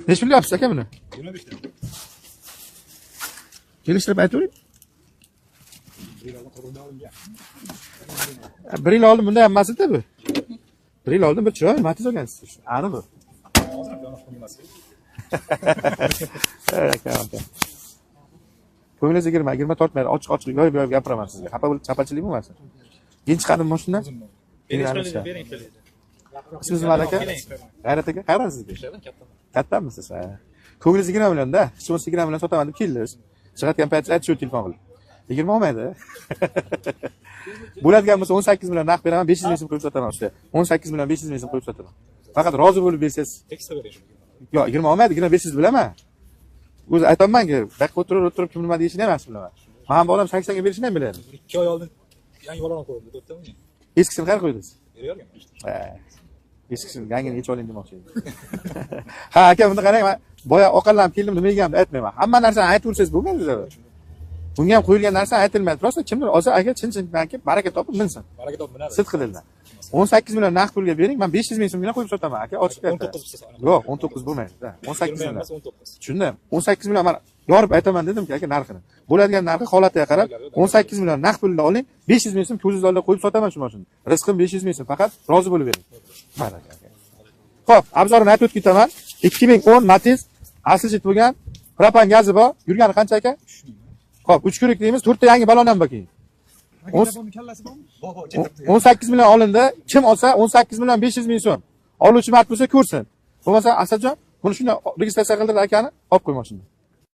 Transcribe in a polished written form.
Necha pul yapsiz aka buni? 25 ta. Kelishtirib aytavering. Bir yildan qo'lga olingan. 1 yil oldin bunday emas edi bu. 1 yil oldin bir chiroyli Matiz olgansiz. Ani bu. Hozir ham yo'q qilmas. Aka. Ko'nglingiz girma tortmaydi. Ochiq yoyib gapiraman sizga. Xafa bo'lib chapachilik bo'lmasin. Keyin chiqadimi mashinadan? Bering. Siz nima aka? G'ayrat aka, qayerdan sizga? Kattamisiz? Ha. Ko'nglingiz 20 million-da. Hech bo'lmasa 20 million sotaman deb keldingiz. Chiqayotgan paytda aytishdi telefon qilib. 20 olmaydi. Bo'ladigan bo'lsa 18 million naqd beraman, 500 ming so'm qo'yib sotaman ustiga. 18 million 500 ming so'm qo'yib sotaman. Faqat rozi bo'lib bersangiz. Teksta bering. Yo'q, 20 olmaydi, 500 bilaman. O'zi aytolmanki, buyoqqa o'tirib kim nima deyishini ham bilaman. Men bolam 80 ga berishini ham bilaman. 2 oy oldin yangi bolani qo'ydim, to'xtami? Eskisini qayerga qo'ydingiz? Berganman. Ha. Eskisini yangini yechib oling demoqchi edim. Ha, aka, buni qarang, men boya oqallanib keldim, nima yeganimni aytmayman. Hamma narsani aytib o'rsangiz bo'lmaydi-da. Bunga ham qo'yilgan narsa aytilmaydi. Prosta kimdir olsa aka chin-chindan kelib baraka topib minsin. Baraka topib minadi. Sidq qilinglar. 18 million naqd pulga bering, men 500 ming so'mga qo'yib sotaman aka, ochiq gap. 19 Yo'q, 19 bo'lmaydi-da. 18 million. 19. Tushundim. 18 million men yorib aytaman dedim-ki, aka narxini. Bo'ladigan narxi holatiga qarab 18 million naqd pulni oling, 500 ming so'm ko'zingiz oldida qo'yib sotaman shu mashinani. Rizqim 500 ming so'm, faqat rozi bo'lib bering. Baraka aka. Xo'p, obzorini aytib ketaman. 2010 Matiz asli bo'lgan, propan gazi bor. Yurgani qancha aka? Xo'p, 3 kurik deymiz, 4 ta yangi balon ham bor keyin. 18 million olindi. Kim olsa 18 million 500 ming so'm. Oluvchi mard bo'lsa ko'rsin. Bo'lmasa Asadjon, buni shunday registratsiya qildirdi akani, olib qo'ymoqchiman.